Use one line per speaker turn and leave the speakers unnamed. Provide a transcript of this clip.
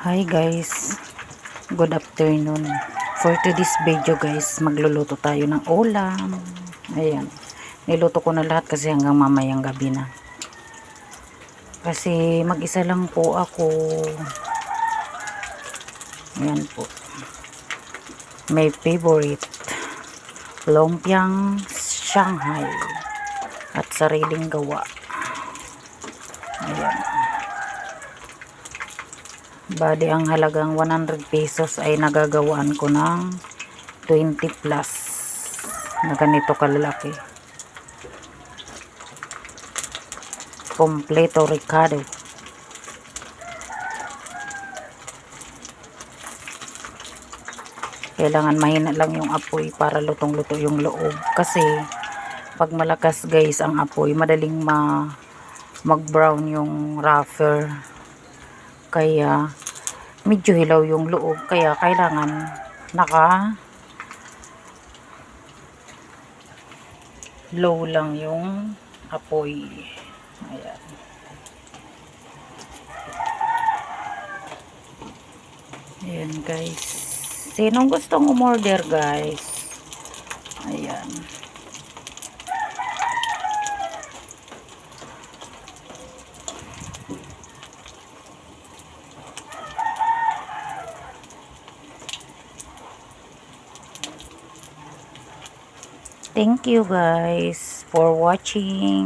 Hi guys, good afternoon. For today's video guys, magluluto tayo ng ulam. Ayan, niluto ko na lahat kasi hanggang mamayang gabi na. Kasi mag-isa lang po ako. Ayan po. My favorite, lumpiang Shanghai at sariling gawa. Ayan. Bali ang halagang 100 pesos ay nagagawaan ko ng 20 plus na ganito kalalaki. Kompleto Ricardo. Kailangan mahina lang yung apoy para lutong-luto yung loob. Kasi pag malakas guys ang apoy, madaling mag-brown yung rougher. Kaya medyo hilaw yung loob, kaya kailangan naka low lang yung apoy. Ayan. Ayan guys, sinong gustong umorder guys? Ayan. Thank you guys for watching.